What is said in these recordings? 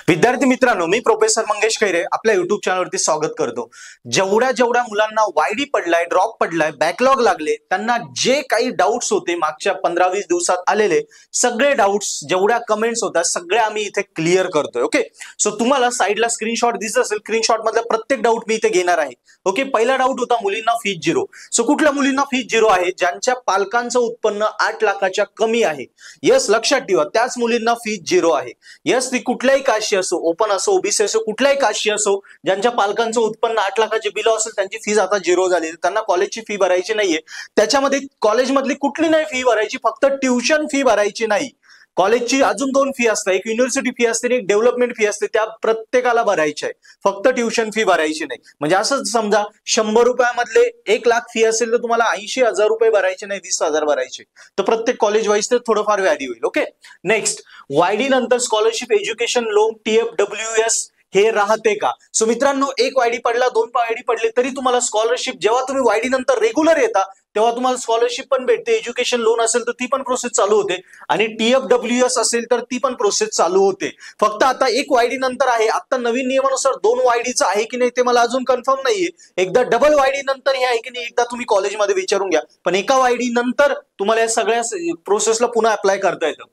विद्यार्थी मित्रांनो, मी प्रोफेसर मंगेश खैरे आपल्या युट्यूब चॅनलवरती स्वागत करतो। जेवढ्या मुलांना वायडी पडलाय, ड्रॉप पडलाय, बॅकलॉग लागले, त्यांना जे काही डाऊट्स होते मागच्या 15-20 दिवसात आलेले सगळे डाऊट्स, जेवढ्या कमेंट्स होत्या सगळे आम्ही इथे क्लिअर करतोय। ओके, सो तुम्हाला साइडला स्क्रीनशॉट दिसत असेल, स्क्रीनशॉट मधला प्रत्येक डाऊट मी इथे घेणार आहे। ओके, पहिला डाऊट होता मुलींना फीस झिरो। सो कुठल्या मुलींना फीस झिरो आहे? ज्यांच्या पालकांचं उत्पन्न 8 लाखाच्या कमी आहे। यस, लक्षात ठेवा, त्याच मुलींना फीस झिरो आहे। यस, ती कुठल्याही काशी असो, ओपन असो, ओबीसी असो, कुठल्याही काशी असो, ज्यांच्या पालकांचं उत्पन्न 8 लाखाचे बिलो असेल त्यांची फीस आता झिरो झाली, त्यांना कॉलेजची फी भरायची नाहीये। त्याच्यामध्ये कॉलेजमधली कुठली नाही फी भरायची, फक्त ट्युशन फी भरायची नाही। कॉलेजची अजून 2 फी असतात, एक युनिव्हर्सिटी फी असते आणि एक डेव्हलपमेंट फी असते, त्या प्रत्येकाला भरायची आहे, फक्त ट्युशन फी भरायची नाही। म्हणजे असंच समजा 100 रुपयामधले 1 लाख फी असेल तर तुम्हाला 80,000 रुपये भरायचे नाही, 20,000 भरायचे। तर प्रत्येक कॉलेज वाईज ते थोडंफार व्हॅरी होईल। ओके, नेक्स्ट, वायडी नंतर स्कॉलरशिप, एज्युकेशन लोन, TFWS हे राहते का? सो मित्रांनो, एक वायडी पडला, 2 वायडी पडले तरी तुम्हाला स्कॉलरशिप, जेव्हा तुम्ही वायडी नंतर रेग्युलर येता तेव्हा तुम्हाला स्कॉलरशिप पण भेटते, एज्युकेशन लोन असेल तर ती पण प्रोसेस चालू होते आणि TFWS असेल तर ती पण प्रोसेस चालू होते। फक्त आता एक वायडी नंतर आहे, आता नवीन नियमानुसार 2 वायडीचं आहे की नाही ते मला अजून कन्फर्म नाहीये। एकदा डबल वायडी नंतर हे आहे की नाही एकदा तुम्ही कॉलेजमध्ये विचारून घ्या, पण एका वायडी नंतर तुम्हाला या सगळ्या प्रोसेसला पुन्हा अप्लाय करता येतं।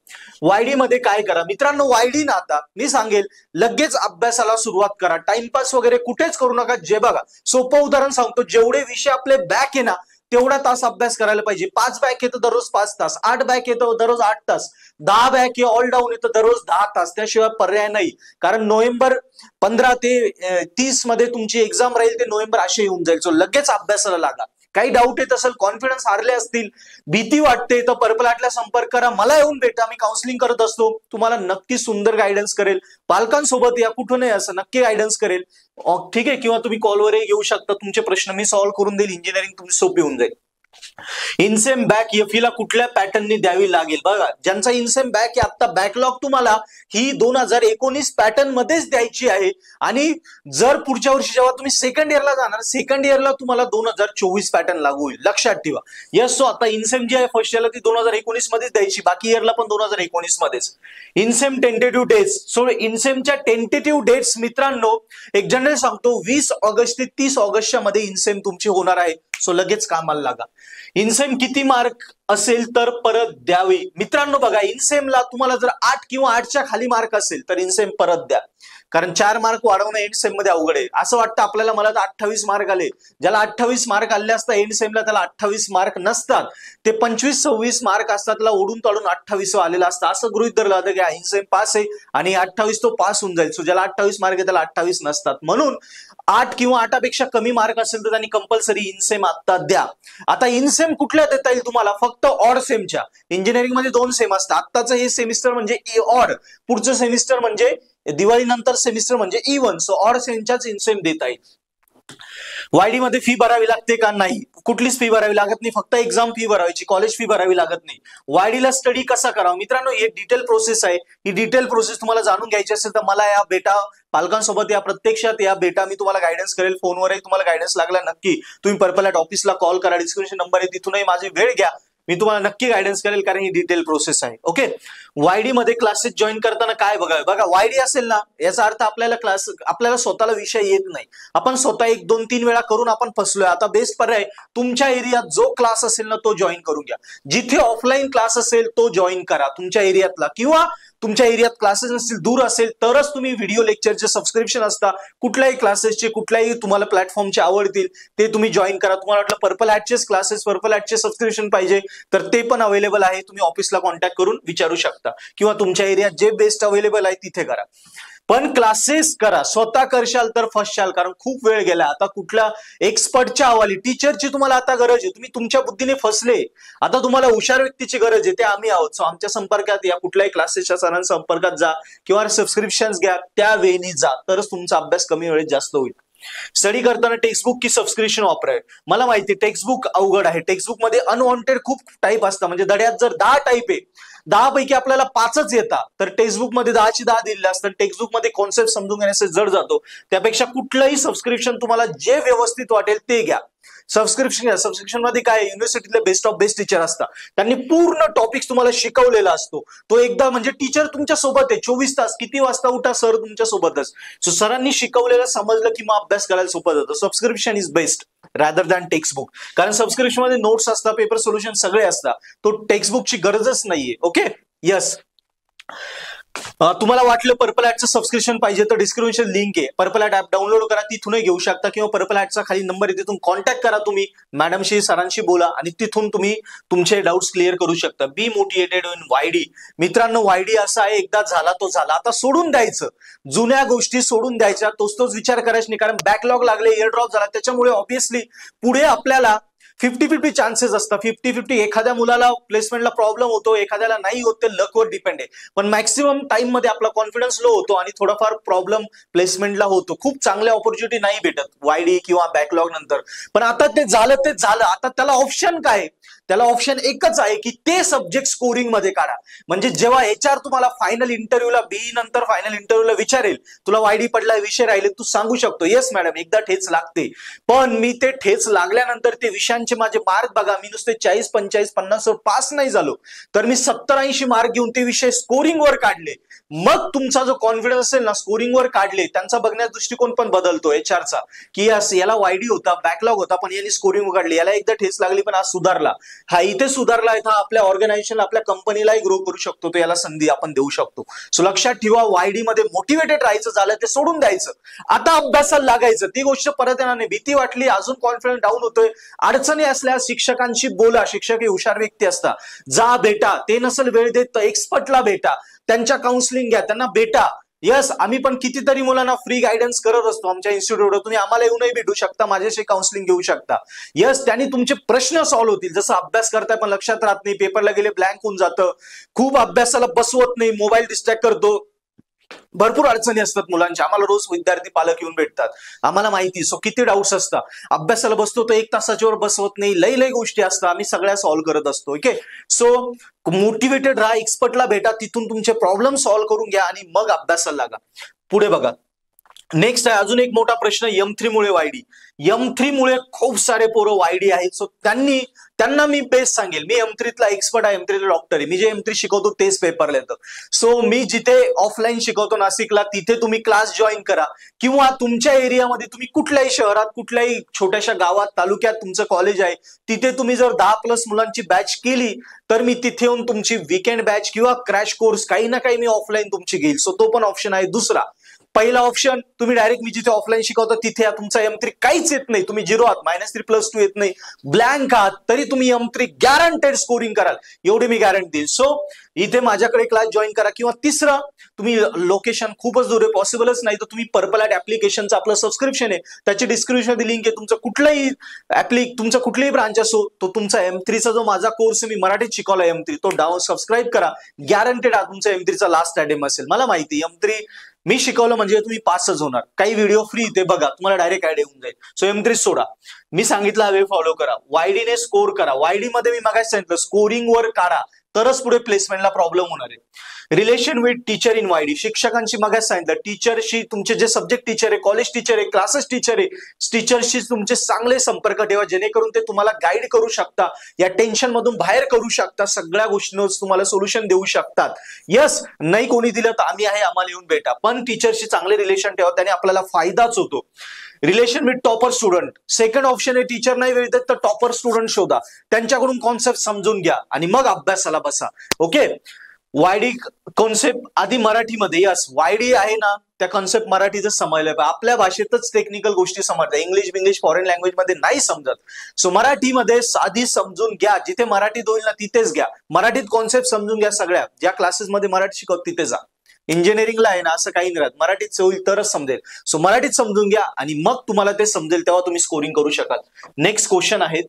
वायडी मध्ये काय करा मित्रांनो, वायडी ना आता मी सांगेल लगेच अभ्यासाला सुरुवात करा, टाइमपास वगैरे कुठेच करू नका। जे बघा, सोपं उदाहरण सांगतो, जेवढे विषय आपले बॅक आहे ना तेवढा तास अभ्यास करायला पाहिजे। 5 बॅक येतो दररोज 5 तास, 8 बॅक येतो दररोज 8 तास, 10 बॅक हे ऑल डाऊन येतं दररोज 10 तास, त्याशिवाय पर्याय नाही। कारण नोव्हेंबर 15 ते 30 मध्ये तुमची एक्झाम राहील, ते नोव्हेंबर असे येऊन जाईल। सो लगेच अभ्यासाला लागा। काही डाऊट येत असेल, कॉन्फिडन्स हारले असतील, भीती वाटते, तर पर्पल आर्टला संपर्क करा, मला येऊन भेटा, मी काउन्सिलिंग करत असतो, तुम्हाला नक्की सुंदर गायडन्स करेल। पालकांसोबत या, कुठूनही असं नक्की गायडन्स करेल, ठीक आहे, किंवा तुम्ही कॉलवरही येऊ शकता, तुमचे प्रश्न मी सॉल्व्ह करून देईल, इंजिनिअरिंग तुमची सोपी होऊन जाईल। इनसेम बॅक एफईला कुठल्या पॅटर्ननी द्यावी लागेल? बघा, ज्यांचा इनसेम बॅक आहे, आता बॅकलॉग तुम्हाला ही 2019 पॅटर्न मध्येच द्यायची आहे आणि जर पुढच्या वर्षी जेव्हा तुम्ही सेकंड इयरला जाणार, सेकंड इयरला तुम्हाला 2024 पॅटर्न लागू होईल, लक्षात ठेवा। यस, सो आता इनसेम जी आहे फर्स्ट इयरला ती 2019 मध्येच द्यायची, बाकी इयरला पण 2019 मध्येच। इनसेम टेंटेटिव्ह डेट्स, सो इनसेमच्या टेंटेटिव्ह डेट्स मित्रांनो एक जनरल सांगतो, 20 ऑगस्ट ते 30 ऑगस्टच्या मध्ये इनसेम तुमची होणार आहे। सो लगेच कामाला लागा। इनसेम किती मार्क असेल तर परत द्यावी? मित्रांनो बघा, इनसेमला तुम्हाला जर 8 किंवा 8च्या खाली मार्क असेल तर इनसेम परत द्या, कारण 4 मार्क वाढवणं एंड सेम मध्ये अवघड आहे। असं वाटतं आपल्याला, मला तर 28 मार्क आले, ज्याला 28 मार्क आले असतात एंड सेमला त्याला 28 मार्क नसतात, ते 25-26 मार्क असतात, त्याला ओढून ताडून 28 आलेला असतं। असं गृहीत धरलं जातं की इनसेम पास आहे आणि 28 तो पास होऊन जाईल। सो ज्याला 28 मार्क आहे त्याला 28 नसतात, म्हणून 8 किंवा 8पेक्षा कमी मार्क असेल तर त्यांनी कंपल्सरी इनसेम आता द्या। आता इनसेम कुठल्या देता येईल तुम्हाला? फक्त ऑड सेमच्या। इंजिनिअरिंग मध्ये 2 सेम असतात, आत्ताचं हे सेमिस्टर म्हणजे ऑड, पुढचं सेमिस्टर म्हणजे दिवाळी नंतर सेमिस्टर म्हणजे इव्हन। सो ऑड सेमच्याच इनसेम देता येईल। वायडी मध्ये फी भरावी लागते का? नाही, कुठलीच फी भरावी लागत नाही, फक्त एक्झाम फी भरायची, कॉलेज फी भरावी लागत नाही। वायडीला स्टडी कसा करावा? मित्रांनो, ही डिटेल प्रोसेस आहे, ही डिटेल प्रोसेस तुम्हाला जाणून घ्यायची असेल तर मला या बेटा, पालकांसोबत या, प्रत्यक्षात या बेटा, मी तुम्हाला गायडन्स करेल, फोनवरही तुम्हाला गायडन्स लागला नक्की तुम्ही पर्पल आर्ट ऑफिसला कॉल करा, डिस्क्रिप्शन नंबर आहे तिथूनही माझी वेळ घ्या, मी तुम्हाला नक्की गायडन्स करेल, कारण ही डिटेल प्रोसेस आहे। ओके, वायडी मध्ये क्लासेस जॉईन करताना काय बघा, वायडी असेल ना याचा अर्थ आपल्याला स्वतःला विषय येत नाही, आपण स्वतः 1, 2, 3 वेळा करून आपण फसलोय। आता बेस्ट पर्याय, तुमच्या एरियात जो क्लास असेल ना तो जॉईन करून घ्या, जिथे ऑफलाईन क्लास असेल तो जॉईन करा तुमच्या एरियातला, किंवा तुमच्या एरियात क्लासेस नसतील, दूर असेल तरच तुम्ही व्हिडिओ लेक्चरचे सबस्क्रिप्शन असता, कुठल्याही क्लासेसचे, कुठल्याही तुम्हाला प्लॅटफॉर्मचे आवडतील ते तुम्ही जॉईन करा। तुम्हाला वाटलं पर्पल आर्टचेच क्लासेस, पर्पल आर्टचे सबस्क्रिप्शन पाहिजे तर ते पण अवेलेबल आहे, तुम्ही ऑफिसला कॉन्टॅक्ट करून विचारू शकता, किंवा तुमच्या एरियात जे बेस्ट अवेलेबल आहे तिथे करा। पण क्लासेस करा, स्वतः करशाल तर फसशाल, कारण खूप वेळ गेला। आता कुठल्या एक्सपर्टच्या हवाली, टीचरची तुम्हाला आता गरज आहे, तुम्ही तुमच्या बुद्धीने फसले, आता तुम्हाला हुशार व्यक्तीची गरज आहे, ते आम्ही आहोत। सो आमच्या संपर्कात या, कुठल्याही क्लासेसच्या सरांच्या संपर्कात जा, किंवा सबस्क्रिप्शन घ्या, त्या वेळी जा, तरच तुमचा अभ्यास कमी वेळेत जास्त होईल। स्टडी करताना टेक्स्टबुक की सबस्क्रिप्शन वापराय? मला माहिती टेक्स्टबुक अवघड आहे, टेक्स्टबुक मध्ये अनवॉन्टेड खूप टाईप असतात, म्हणजे धड्यात जर 10 टाईप आहे, 10 पैकी आपल्याला 5च येतात, तर टेक्स्टबुक मध्ये 10ची 10 दिलेले असतात, टेक्स्टबुक मध्ये कॉन्सेप्ट समजून घेण्यास जड जातो, त्यापेक्षा कुठलंही सबस्क्रिप्शन तुम्हाला जे व्यवस्थित वाटेल ते घ्या। सबस्क्रिप्शन घ्या. सबस्क्रिप्शन मध्ये काय युनिव्हर्सिटीतले बेस्ट ऑफ बेस्ट टीचर असतात. त्यांनी पूर्ण टॉपिक्स तुम्हाला शिकवलेला असतो. तो एकदा म्हणजे टीचर तुमच्या सोबत आहे 24 तास. किती वाजता उठा सर तुमच्या सोबतच. सो सरांनी शिकवलेलं समजलं की मग अभ्यास करायला सोपं जातं. Subscription is best rather than text book. कारण सबस्क्रिप्शन मध्ये नोट्स असतात, पेपर सोल्युशन सगळे असतात. तो टेक्स्ट बुकची गरजच नाहीये. Okay yes. तुम्हाला वाटलं पर्पल ऍडचं सबस्क्रिप्शन पाहिजे तर डिस्क्रिप्शन लिंक आहे. पर्पल ऍड ऍप डाउनलोड करा, तिथूनही घेऊ शकता किंवा पर्पल ऍडचा खाली नंबर आहे तिथून कॉन्टॅक्ट करा. तुम्ही मॅडमशी सरांशी बोला आणि तिथून तुम्ही तुमचे डाऊट्स क्लिअर करू शकता. Be motivated in YD. मित्रांनो वायडी असा आहे, एकदा झाला तो झाला. आता सोडून द्यायचं, जुन्या गोष्टी सोडून द्यायच्या, तोच विचार करायचा नाही. कारण बॅकलॉग लागले, इयर ड्रॉप झाला, त्याच्यामुळे ऑब्व्हियसली पुढे आपल्याला 50-50 चान्सेस असतात. 50-50 एखाद्या मुलाला प्लेसमेंटला प्रॉब्लेम होतो, एखाद्याला नाही होत, ते लकवर डिपेंड आहे. पण मॅक्सिमम टाइम मध्ये आपला कॉन्फिडन्स लो होतो आणि थोडाफार प्रॉब्लेम प्लेसमेंटला होतो. खूप चांगल्या ऑपॉर्च्युनिटी नाही भेटत वायडी किंवा बॅकलॉग नंतर. पण आता ते झालं. आता त्याला ऑप्शन काय? त्याला ऑप्शन एकच आहे की ते सब्जेक्ट स्कोरिंग मध्ये काढा. म्हणजे जेव्हा HR तुम्हाला फायनल इंटरव्ह्यूला BE नंतर फायनल इंटरव्ह्यूला विचारेल तुला वायडी पडला विषय राहिले, तू सांगू शकतो येस मॅडम एकदा ठेच लागते. पण मी ते ठेच लागल्यानंतर ते विषयांचे माझे मार्क बघा, मी नुसते 40, 45, 50 पास नाही झालो, तर मी 70-80 मार्क घेऊन ते विषय स्कोरिंग वर काढले. मग तुमचा जो कॉन्फिडन्स असेल ना, स्कोरिंग वर काढले, त्यांचा बघण्याचा दृष्टिकोन पण बदलतो HRचा की यस याला वायडी होता, बॅकलॉग होता, पण यांनी स्कोरिंग वर काढली, याला एकदा ठेच लागली पण आज सुधारला. हा इथे सुधारला आहे, हा आपल्या ऑर्गनायझेशन आपल्या कंपनीलाही ग्रो करू शकतो, तो याला संधी आपण देऊ शकतो. सो लक्षात ठेवा, वायडी मध्ये मोटिवेटेड राहायचं, झालं ते सोडून द्यायचं, आता अभ्यासाला लागायचं. ती गोष्ट परत येणार नाही. भीती वाटली, अजून कॉन्फिडन्स डाऊन होतोय, अडचणी असल्यास शिक्षकांशी बोला. शिक्षक हे हुशार व्यक्ती असतात, जा भेटा. ते नसेल वेळ देत तर एक्सपर्टला भेटा, त्यांच्या काउन्सिलिंग घ्या, त्यांना भेटा. यस आम्ही पण कितीतरी मुलांना फ्री गायडन्स करत असतो आमच्या इन्स्टिट्यूटवर. तुम्ही आम्हाला येऊनही भेटू शकता, माझ्याशी काउन्सिलिंग घेऊ शकता. यस त्यांनी तुमचे प्रश्न सॉल्व्ह होतील. जसं अभ्यास करताय पण लक्षात राहत नाही, पेपरला गेले ब्लँक होऊन जातं, खूप अभ्यासाला बसवत नाही, मोबाईल डिस्ट्रॅक्ट करतो, भरपूर अडचणी असतात मुलांच्या. आम्हाला रोज विद्यार्थी पालक येऊन भेटतात, आम्हाला माहिती. सो किती डाऊट्स असतात, अभ्यासाला बसतो तर 1 तासाच्या वर बसवत नाही, लई गोष्टी असतात, आम्ही सगळ्या सॉल्व्ह करत असतो. ओके सो मोटिवेटेड राहा, एक्सपर्टला भेटा, तिथून तुमचे प्रॉब्लेम सॉल्व्ह करून घ्या आणि मग अभ्यासाला लागा. पुढे बघा, नेक्स्ट आहे अजून एक मोठा प्रश्न, M3 मुळे वायडी. M3 मुळे खूप सारे पोरं वायडी आहेत. सो त्यांना मी बेस्ट सांगेल, मी M3 एक्सपर्ट आहे, M3 डॉक्टर आहे, मी जे M3 शिकवतो तेच पेपरला येतं. सो मी जिथे ऑफलाईन शिकवतो नाशिकला, तिथे तुम्ही क्लास जॉईन करा किंवा तुमच्या एरियामध्ये तुम्ही कुठल्याही शहरात, कुठल्याही छोट्याशा गावात, तालुक्यात तुमचं कॉलेज आहे, तिथे तुम्ही जर 10+ मुलांची बॅच केली तर मी तिथे येऊन तुमची वीकेंड बॅच किंवा क्रॅश कोर्स काही ना काही मी ऑफलाईन तुमची घेईल. सो तो पण ऑप्शन आहे. दुसरा, पहिला ऑप्शन तुम्ही डायरेक्ट मी जिथे ऑफलाईन शिकवतो तिथे तुमचा M3 काहीच येत नाही, तुम्ही 0 आहात, -3+2 येत नाही, ब्लँक आहात, तरी तुम्ही M3 गॅरंटेड स्कोरिंग कराल, एवढी मी गॅरंटी देईल. सो इथे माझ्याकडे क्लास जॉईन करा. किंवा तिसरं, तुम्ही लोकेशन खूपच दूर आहे, पॉसिबलच नाही, तर तुम्ही पर्पल ऍड ऍप्लिकेशनचं आपलं सबस्क्रिप्शन आहे, त्याची डिस्क्रिप्शन लिंक आहे. तुमचं कुठलीही ब्रांच असो, तो तुमचा M3चा जो माझा कोर्स मी मराठीत शिकवला M3, तो सबस्क्राईब करा. गॅरंटेड तुमचा M3चा लास्ट अटेम्प्ट असेल. मला माहिती M3 मी शिकवलं म्हणजे तुम्ही पासच होणार. काही व्हिडिओ फ्री ते बघा, तुम्हाला डायरेक्ट आयडिया होऊन जाईल. सो M3 सोडा, मी सांगितलं वे फॉलो करा, वायडीने स्कोर करा. वायडी मध्ये मी मागायला सांगितलं स्कोरिंग वर काढा, तरच पुढे प्लेसमेंटला प्रॉब्लेम होणार आहे. रिलेशन विथ टीचर इन वायडी, शिक्षकांशी मागायला सांगितलं, टीचरशी तुमचे जे सब्जेक्ट टीचर आहे, कॉलेज टीचर आहे, क्लासेस टीचर आहे, टीचरशी तुमचे चांगले संपर्क ठेवा, जेणेकरून ते तुम्हाला गाईड करू शकता, या टेन्शन मधून बाहेर करू शकता, सगळ्या गोष्टींवर तुम्हाला सोल्युशन देऊ शकतात. यस नाही कोणी दिलं तर आम्ही आहे, आम्हाला येऊन भेटा, पण टीचरशी चांगले रिलेशन ठेवा, त्याने आपल्याला फायदाच होतो. Relation with topper student, second option आहे, टीचर नाही वेळ देत तर टॉपर स्टुडंट शोधा, त्यांच्याकडून कॉन्सेप्ट समजून घ्या आणि मग अभ्यासाला बसा. ओके, वायडी कॉन्सेप्ट आधी मराठीमध्ये, यस वायडी आहे ना, त्या कॉन्सेप्ट मराठीतच समजलं पाहिजे, आपल्या भाषेतच टेक्निकल गोष्टी समजतात, इंग्लिश फॉरेन लँग्वेज मध्ये नाही समजत. सो मराठीमध्ये साधी समजून घ्या, जिथे मराठीत होईल ना तिथेच घ्या, मराठीत कॉन्सेप्ट समजून घ्या. सगळ्या ज्या क्लासेसमध्ये मराठी शिकवत तिथे जा. इंजिनिअरिंगला आहे ना असं काही नाही राहत, मराठीत होईल तरच समजेल. सो मराठीत समजून घ्या आणि मग तुम्हाला ते समजेल, तेव्हा तुम्ही स्कोरिंग करू शकाल. नेक्स्ट क्वेश्चन आहे,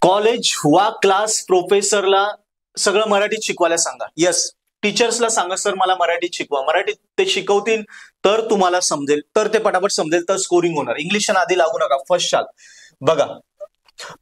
कॉलेज वा क्लास प्रोफेसरला सगळं मराठीत शिकवायला सांगा. यस, टीचर्सला सांगा सर मला मराठीत शिकवा, मराठीत ते शिकवतील तर तुम्हाला समजेल, तर ते पटापट समजेल, तर स्कोरिंग होणार. इंग्लिश आधी लागू नका, फर्स्ट शाल. बघा,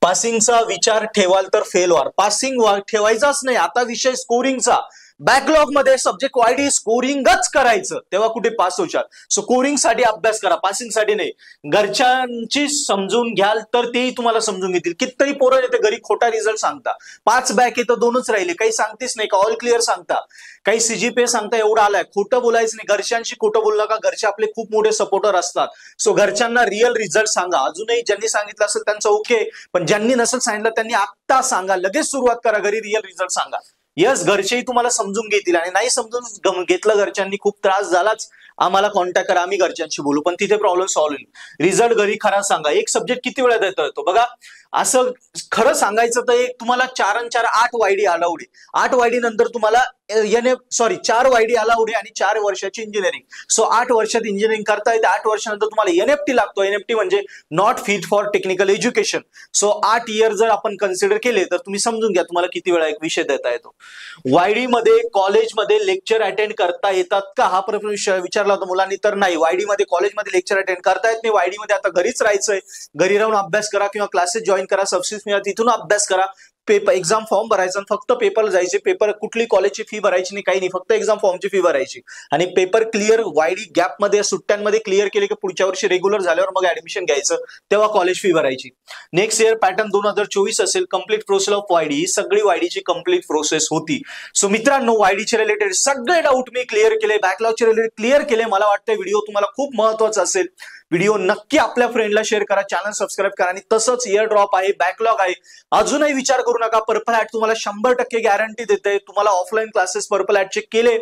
पासिंगचा विचार ठेवाल तर फेल व्हाल, पासिंग ठेवायचाच नाही. आता विषय स्कोरिंगचा, बॅकलॉग मध्ये सब्जेक्ट वाईडी स्कोरिंगच करायचं, तेव्हा कुठे पास होशाल. सो स्कोरिंग साठी अभ्यास करा, पासिंग साठी नाही. घरच्यांची समजून घ्याल तर तेही तुम्हाला समजून घेतील. कितीतरी पोरं येते घरी खोटा रिझल्ट सांगता, 5 बॅक येतं 2च राहिले, काही सांगतेच नाही का, ऑल क्लिअर सांगता, काही सीजीपीए सांगता एवढा आलाय. खोटं बोलायचं नाही, घरच्यांशी खोटं बोलू नका, घरचे आपले खूप मोठे सपोर्टर असतात. सो घरच्यांना रिअल रिझल्ट सांगा. अजूनही ज्यांनी सांगितलं असेल त्यांचं ओके, पण ज्यांनी नसेल सांगितलं त्यांनी आत्ता सांगा, लगेच सुरुवात करा, घरी रिअल रिझल्ट सांगा. यस, घरचेही तुम्हाला समजून घेतील, आणि नाही समजून घेतलं घरच्यांनी, खूप त्रास झालाच, आम्हाला कॉन्टॅक्ट करा, आम्ही घरच्यांशी बोलू, पण तिथे प्रॉब्लेम सॉल्व्ह होईल. रिझल्ट घरी खरा सांगा. एक सब्जेक्ट किती वेळा देता येतो बघा, असं खरं सांगायचं तर एक तुम्हाला 4 आणि 4 8 वायडी अलाउड आहे. 8 वायडी नंतर तुम्हाला 4 वायडी अलाउड आहे आणि 4 वर्षाची इंजिनिअरिंग. सो 8 वर्षात इंजिनिअरिंग करता येते. 8 वर्षानंतर तुम्हाला एनएफटी लागतो. एनएफटी म्हणजे not fit for technical education. So 8 year जर आपण कन्सिडर केले तर तुम्ही समजून घ्या तुम्हाला किती वेळा एक विषय देता येतो. वायडी मध्ये कॉलेजमध्ये लेक्चर अटेंड करता येतात का, हा प्रश्न विचारला होता मुलांनी, तर नाही. वायडी मध्ये कॉलेजमध्ये लेक्चर अटेंड करता येत नाही. वायडी मध्ये आता घरीच राहायचंय, घरी राहून अभ्यास करा किंवा क्लासेस जॉईन करा, सबसिडी मिळा, तिथून अभ्यास करा. पेपर एक्झाम फॉर्म भरायचा आणि फक्त पेपर जायचे. पेपर कुठली कॉलेजची फी भरायची नाही, काही नाही, फक्त एक्झाम फॉर्मची फी भरायची आणि पेपर क्लिअर वायडी गॅप मध्ये सुट्ट्यांमध्ये क्लिअर केले की पुढच्या वर्षी रेग्युलर झाल्यावर मग ऍडमिशन घ्यायचं, तेव्हा कॉलेज फी भरायची. नेक्स्ट इयर पॅटर्न 2024 असेल, कम्प्लीट प्रोसेस ऑफ वायडी, ही सगळी वायडीची कम्प्लीट प्रोसेस होती. सो मित्रांनो, वायडीचे रिलेटेड सगळे डाऊट मी क्लिअर केले, बॅकलॉगचे रिलेटेड क्लिअर केले. मला वाटतं व्हिडिओ तुम्हाला खूप महत्वाचा असेल. व्हिडिओ नक्की आपल्या फ्रेंडला शेअर करा, चॅनल सबस्क्राईब करा, आणि तसंच इयर ड्रॉप आहे, बॅकलॉग आहे, अजूनही विचार करू नका. पर्पल हॅट तुम्हाला 100% गॅरंटी देते. तुम्हाला ऑफलाईन क्लासेस पर्पल हॅटचे केले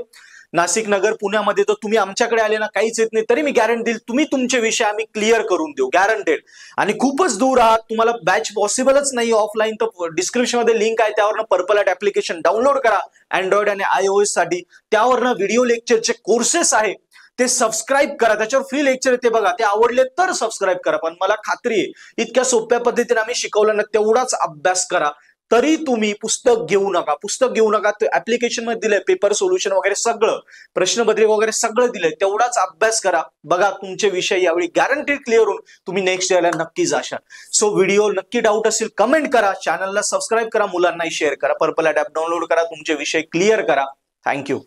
नाशिक, नगर, पुण्यामध्ये, तर तुम्ही आमच्याकडे आले ना, काहीच येत नाही तरी मी गॅरंटी देईल, तुम्ही तुमचे विषय आम्ही क्लिअर करून देऊ, गॅरंटेड. आणि खूपच दूर आहात, तुम्हाला बॅच पॉसिबलच नाही ऑफलाईन, तर डिस्क्रिप्शन मध्ये लिंक आहे, त्यावरनं पर्पल हॅट ऍप्लिकेशन डाउनलोड करा अँड्रॉइड आणि iOS साठी. त्यावरनं व्हिडिओ लेक्चरचे कोर्सेस आहे ते सबस्क्राईब करा, त्याच्यावर फ्री लेक्चर येते बघा, ते आवडले तर सबस्क्राईब करा. पण मला खात्री आहे इतक्या सोप्या पद्धतीने आम्ही शिकवलं ना, तेवढाच अभ्यास करा. तरी तुम्ही पुस्तक घेऊ नका. ते ऍप्लिकेशन मध्ये दिलंय, पेपर सोल्युशन वगैरे सगळं, प्रश्नपत्रिका वगैरे सगळं दिलंय, तेवढाच अभ्यास करा. बघा तुमचे विषय यावेळी गॅरंटीड क्लिअर होऊन तुम्ही नेक्स्ट इयरला नक्की जाशाल. सो व्हिडिओ नक्की डाऊट असेल कमेंट करा, चॅनलला सबस्क्राईब करा, मुलांनाही शेअर करा, पर्पल हॅट ऍप डाउनलोड करा, तुमचे विषय क्लिअर करा. थँक्यू.